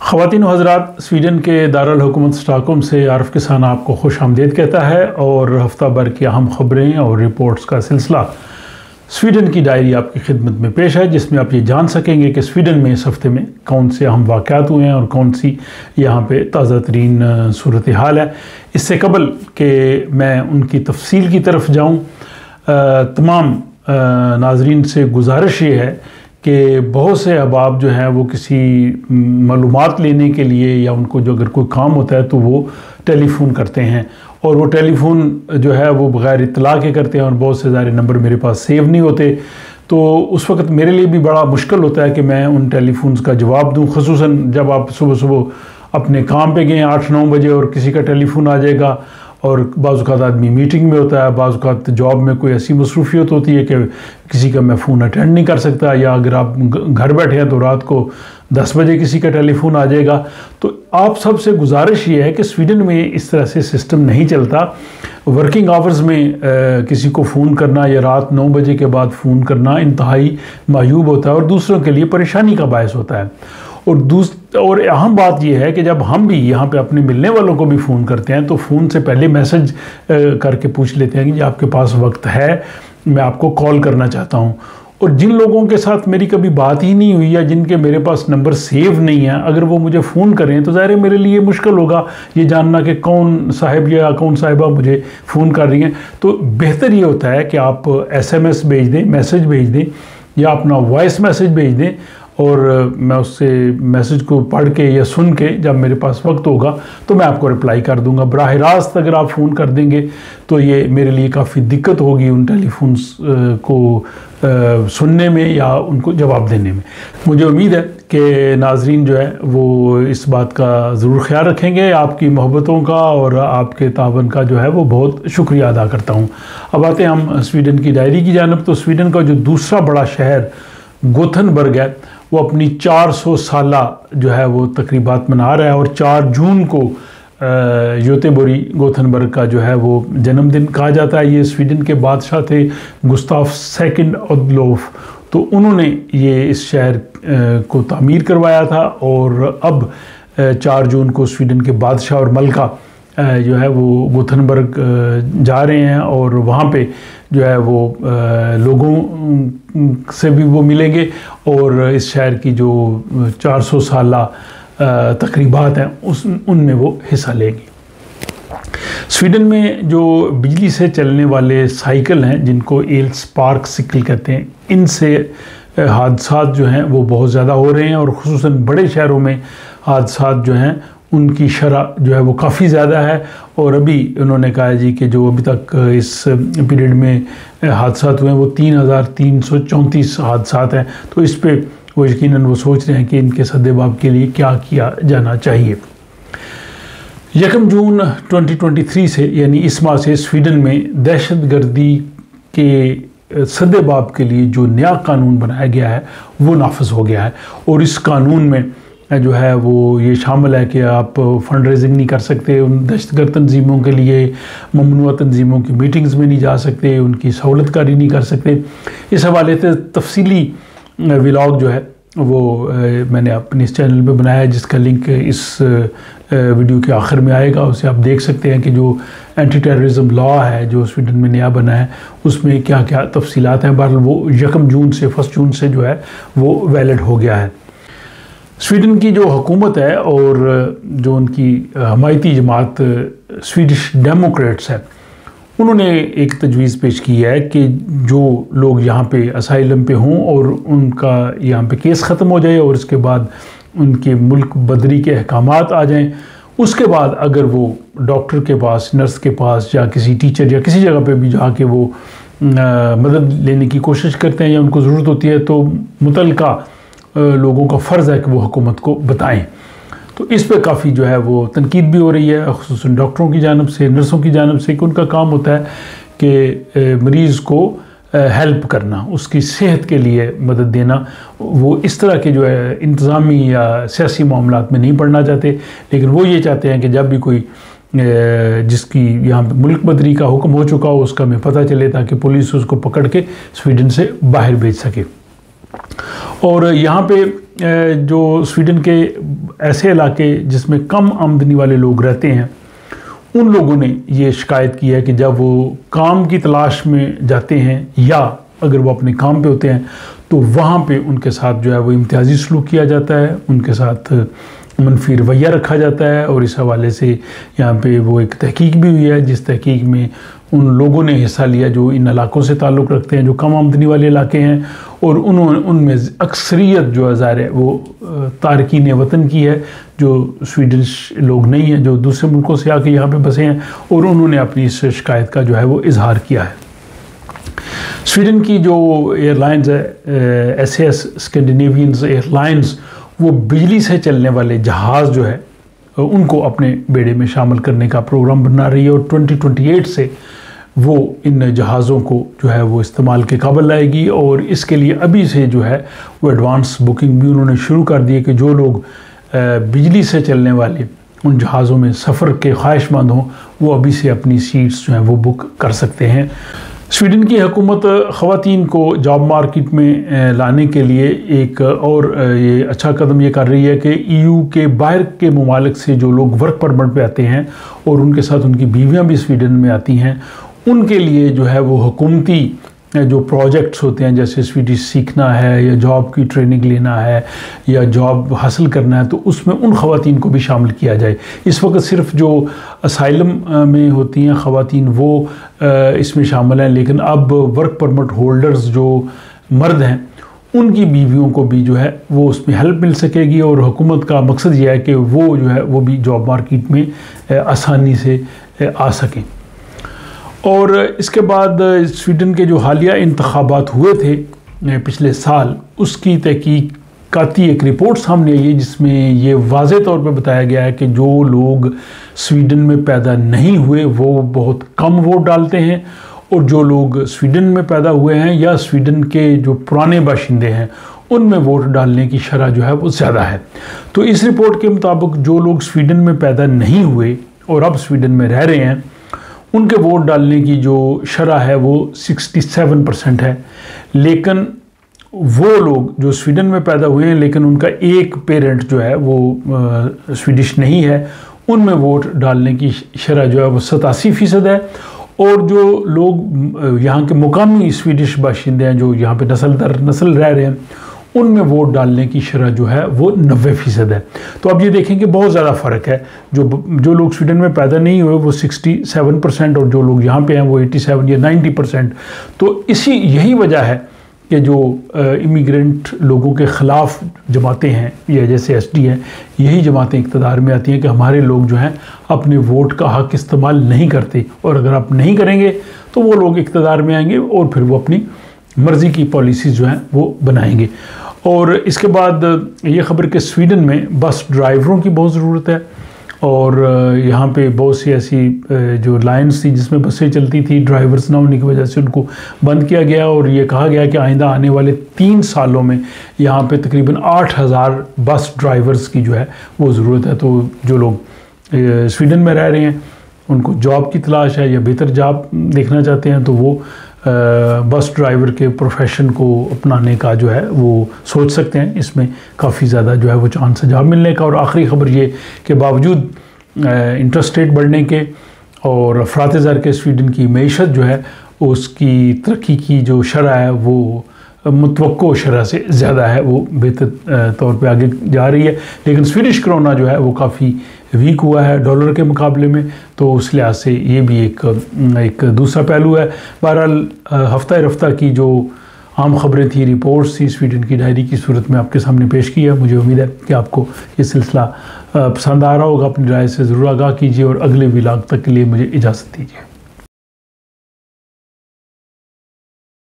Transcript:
ख़वातीन व हज़रात, स्वीडन के दारुल हुकूमत स्टॉकहोल्म से आरफ किसान आपको खुश आमदीद कहता है और हफ्ता भर की अहम खबरें और रिपोर्ट्स का सिलसिला स्वीडन की डायरी आपकी खिदमत में पेश है, जिसमें आप ये जान सकेंगे कि स्वीडन में इस हफ्ते में कौन से अहम वाक़यात हुए हैं और कौन सी यहाँ पे ताज़ा तरीन सूरत हाल है। इससे कबल कि मैं उनकी तफसील की तरफ जाऊँ, तमाम नाजरीन से गुजारिश ये है कि बहुत से अहबाब जो हैं वो किसी मालूमात लेने के लिए या उनको जो अगर कोई काम होता है तो वो टेलीफ़ोन करते हैं और वो टेलीफ़ोन जो है वो बग़ैर इत्तला के करते हैं और बहुत से सारे नंबर मेरे पास सेव नहीं होते। तो उस वक़्त मेरे लिए भी बड़ा मुश्किल होता है कि मैं उन टेलीफ़ोन्स का जवाब दूँ, ख़ुसूसन जब आप सुबह सुबह अपने काम पे गए 8-9 बजे और किसी का टेलीफ़ोन आ जाएगा और बाज़ औक़ात आदमी मीटिंग में होता है, बाज़ औक़ात जॉब में कोई ऐसी मसरूफ़ियत होती है कि किसी का मैं फ़ोन अटेंड नहीं कर सकता, या अगर आप घर बैठे हैं तो रात को 10 बजे किसी का टेलीफ़ोन आ जाएगा। तो आप सबसे गुजारिश ये है कि स्वीडन में इस तरह से सिस्टम नहीं चलता। वर्किंग आवर्स में किसी को फ़ोन करना या रात 9 बजे के बाद फ़ोन करना इंतहाई मायूब होता है और दूसरों के लिए परेशानी का बायस होता है। और अहम बात यह है कि जब हम भी यहाँ पे अपने मिलने वालों को भी फ़ोन करते हैं तो फ़ोन से पहले मैसेज करके पूछ लेते हैं कि आपके पास वक्त है, मैं आपको कॉल करना चाहता हूँ। और जिन लोगों के साथ मेरी कभी बात ही नहीं हुई या जिनके मेरे पास नंबर सेव नहीं है, अगर वो मुझे फ़ोन करें तो ज़ाहिर है मेरे लिए मुश्किल होगा ये जानना कि कौन साहिब या कौन साहिबा मुझे फ़ोन कर रही हैं। तो बेहतर ये होता है कि आप SMS भेज दें, मैसेज भेज दें या अपना वॉइस मैसेज भेज दें और मैं उससे मैसेज को पढ़ के या सुन के जब मेरे पास वक्त होगा तो मैं आपको रिप्लाई कर दूंगा। बराह रास्त अगर आप फ़ोन कर देंगे तो ये मेरे लिए काफ़ी दिक्कत होगी उन टेलीफोन्स को सुनने में या उनको जवाब देने में। मुझे उम्मीद है कि नाजरीन जो है वो इस बात का ज़रूर ख्याल रखेंगे। आपकी मोहब्बतों का और आपके तावन का जो है वो बहुत शुक्रिया अदा करता हूँ। अब आते हैं हम स्वीडन की डायरी की जानब। तो स्वीडन का जो दूसरा बड़ा शहर गोथनबर्ग है वो अपनी 400 साला जो है वो तकरीबात मना रहा है और 4 जून को योतेबोरी गोथनबर्ग का जो है वो जन्मदिन कहा जाता है। ये स्वीडन के बादशाह थे गुस्ताफ II अदोल्फ, तो उन्होंने ये इस शहर को तामीर करवाया था और अब 4 जून को स्वीडन के बादशाह और मलका जो है वो गोथनबर्ग जा रहे हैं और वहाँ पे जो है वो लोगों से भी वो मिलेंगे और इस शहर की जो 400 साला तकरीबात हैं उनमें वो हिस्सा लेंगे। स्वीडन में जो बिजली से चलने वाले साइकिल हैं जिनको एलस्पार्क साइकिल कहते हैं, इनसे हादसात जो हैं वो बहुत ज़्यादा हो रहे हैं और ख़ुसूसन बड़े शहरों में हादसात जो हैं उनकी शरह जो है वो काफ़ी ज़्यादा है। और अभी उन्होंने कहा है जी कि जो अभी तक इस पीरियड में हादसात हुए हैं वो 3334 हादसात हैं। तो इस पे वो यकीनन वो सोच रहे हैं कि इनके सद्देबाब के लिए क्या किया जाना चाहिए। 1 जून 2023 से यानी इस माह से स्वीडन में दहशतगर्दी के सद्देबाब के लिए जो नया कानून बनाया गया है वो नाफिज हो गया है और इस कानून में जो है वो ये शामिल है कि आप फंड रेजिंग नहीं कर सकते, उन दहशतगर्द तंजीमों के लिए ममनुआ तंजीमों की मीटिंग्स में नहीं जा सकते, उनकी सहूलतकारी नहीं कर सकते। इस हवाले से तफसीली व्लॉग जो है वो मैंने अपने इस चैनल पे बनाया है जिसका लिंक इस वीडियो के आखिर में आएगा। उसे आप देख सकते हैं कि जो एंटी टेररिज्म लॉ है जो स्वीडन में नया बना है उसमें क्या क्या तफसीलात हैं। बहरहाल वो 1 जून से 1 जून से जो है वो वैलिड हो गया है। स्वीडन की जो हुकूमत है और जो उनकी हमायती जमात स्वीडिश डेमोक्रेट्स है, उन्होंने एक तजवीज़ पेश की है कि जो लोग यहाँ पे असाइलम पे हों और उनका यहाँ पे केस ख़त्म हो जाए और उसके बाद उनके मुल्क बदरी के अहकामात आ जाएं, उसके बाद अगर वो डॉक्टर के पास, नर्स के पास या किसी टीचर या किसी जगह पे भी जाके वो मदद लेने की कोशिश करते हैं या उनको ज़रूरत होती है तो मुतल्लिका लोगों का फ़र्ज़ है कि वो हुकूमत को बताएं। तो इस पे काफ़ी जो है वो तनकीद भी हो रही है, ख़ुसूसन डॉक्टरों की जानिब से, नर्सों की जानिब से, कि उनका काम होता है कि मरीज़ को हेल्प करना, उसकी सेहत के लिए मदद देना। वो इस तरह के जो है इंतज़ामी या सियासी मामलात में नहीं पड़ना चाहते, लेकिन वो ये चाहते हैं कि जब भी कोई जिसकी यहाँ पे मुल्क बदरी का हुक्म हो चुका हो उसका हमें पता चले ताकि पुलिस उसको पकड़ के स्वीडन से बाहर भेज सके। और यहाँ पे जो स्वीडन के ऐसे इलाके जिसमें कम आमदनी वाले लोग रहते हैं, उन लोगों ने ये शिकायत की है कि जब वो काम की तलाश में जाते हैं या अगर वो अपने काम पे होते हैं तो वहाँ पे उनके साथ जो है वो इम्तियाजी सलूक किया जाता है, उनके साथ मनफी रवैया रखा जाता है। और इस हवाले से यहाँ पे वो एक तहकीक भी हुई है, जिस तहकीक में उन लोगों ने हिस्सा लिया जो इन इलाकों से ताल्लुक़ रखते हैं, जो कम आमदनी वाले इलाके हैं, और उनमें अक्सरियत जो है ज़ाहिर है वो तारकीन वतन की है, जो स्वीडिश लोग नहीं हैं, जो दूसरे मुल्कों से आके यहाँ पे बसे हैं, और उन्होंने अपनी इस शिकायत का जो है वो इजहार किया है। स्वीडन की जो एयरलाइंस है SAS स्कैंडिनेवियन एयरलाइंस, वो बिजली से चलने वाले जहाज़ जो है उनको अपने बेड़े में शामिल करने का प्रोग्राम बना रही है, और 2028 से वो इन जहाज़ों को जो है वो इस्तेमाल के काबिल लाएगी। और इसके लिए अभी से जो है वो एडवांस बुकिंग भी उन्होंने शुरू कर दी है कि जो लोग बिजली से चलने वाले उन जहाज़ों में सफ़र के ख्वाहिशमंद हों, वो अभी से अपनी सीट्स जो हैं वो बुक कर सकते हैं। स्वीडन की हुकूमत ख़वातीन को जॉब मार्केट में लाने के लिए एक और ये अच्छा कदम ये कर रही है कि EU के बाहर के ममालिक से जो लोग वर्क परमिट पे आते हैं और उनके साथ उनकी बीवियां भी स्वीडन में आती हैं, उनके लिए जो है वो हुकूमती जो प्रोजेक्ट्स होते हैं, जैसे स्वीडिश सीखना है या जॉब की ट्रेनिंग लेना है या जॉब हासिल करना है, तो उसमें उन ख़वातीन को भी शामिल किया जाए। इस वक्त सिर्फ जो असाइलम में होती हैं ख़वातीन वो इसमें शामिल हैं, लेकिन अब वर्क परमिट होल्डर्स जो मर्द हैं उनकी बीवियों को भी जो है वो उसमें हेल्प मिल सकेगी। और हुकूमत का मकसद ये है कि वो जो है वो भी जॉब मार्केट में आसानी से आ सकें। और इसके बाद स्वीडन के जो हालिया इंतखाबात हुए थे पिछले साल, उसकी तहकीकाती एक रिपोर्ट सामने आई है जिसमें ये वाज़े तौर पे बताया गया है कि जो लोग स्वीडन में पैदा नहीं हुए वो बहुत कम वोट डालते हैं, और जो लोग स्वीडन में पैदा हुए हैं या स्वीडन के जो पुराने बाशिंदे हैं उनमें वोट डालने की शरह जो है वो ज़्यादा है। तो इस रिपोर्ट के मुताबिक जो लोग स्वीडन में पैदा नहीं हुए और अब स्वीडन में रह रहे हैं, उनके वोट डालने की जो शरह है वो 67% है। लेकिन वो लोग जो स्वीडन में पैदा हुए हैं लेकिन उनका एक पेरेंट जो है वो स्वीडिश नहीं है, उनमें वोट डालने की शरह जो है वो 87% है। और जो लोग यहाँ के मुकामी स्वीडिश बाशिंदे हैं जो यहाँ पे नस्ल दर नस्ल रह रहे हैं, उनमें वोट डालने की शरह जो है वो 90% है। तो अब ये देखें कि बहुत ज़्यादा फ़र्क है। जो लोग स्वीडन में पैदा नहीं हुए वो 67% और जो लोग यहाँ पे हैं वो 87 या 90%। तो यही वजह है कि जो इमिग्रेंट लोगों के ख़िलाफ़ जमातें हैं या जैसे SD हैं, यही जमातें इक़्तिदार में आती हैं कि हमारे लोग जो हैं अपने वोट का हक़ इस्तेमाल नहीं करते, और अगर आप नहीं करेंगे तो वो लोग इक़्तिदार में आएंगे और फिर वो अपनी मर्ज़ी की पॉलिसीज़ जो हैं वो बनाएंगे। और इसके बाद ये ख़बर कि स्वीडन में बस ड्राइवरों की बहुत ज़रूरत है, और यहाँ पे बहुत सी ऐसी जो लाइन्स थी जिसमें बसें चलती थी, ड्राइवर्स ना होने की वजह से उनको बंद किया गया, और ये कहा गया कि आइंदा आने वाले 3 सालों में यहाँ पे तकरीबन 8000 बस ड्राइवर्स की जो है वो ज़रूरत है। तो जो लोग स्वीडन में रह रहे हैं उनको जॉब की तलाश है या बेहतर जॉब देखना चाहते हैं, तो वो बस ड्राइवर के प्रोफेशन को अपनाने का जो है वो सोच सकते हैं। इसमें काफ़ी ज़्यादा जो है वो चांस है जॉब मिलने का। और आखिरी ख़बर ये कि बावजूद इंटरेस्ट रेट बढ़ने के और अफरात ज़र के स्वीडन की मईशत जो है उसकी तरक्की की जो शरह है वो मुतवक्को शरह से ज़्यादा है, वो बेहतर तौर पे आगे जा रही है। लेकिन स्वीडिश करोना जो है वो काफ़ी वीक हुआ है डॉलर के मुकाबले में, तो उस लिहाज से ये भी एक दूसरा पहलू है। बहरहाल हफ्ता रफ्ता की जो आम ख़बरें थी, रिपोर्ट्स थी, स्वीडन की डायरी की सूरत में आपके सामने पेश की है। मुझे उम्मीद है कि आपको ये सिलसिला पसंद आ रहा होगा। अपनी राय से ज़रूर आगाह कीजिए और अगले व्लॉग तक के लिए मुझे इजाज़त दीजिए।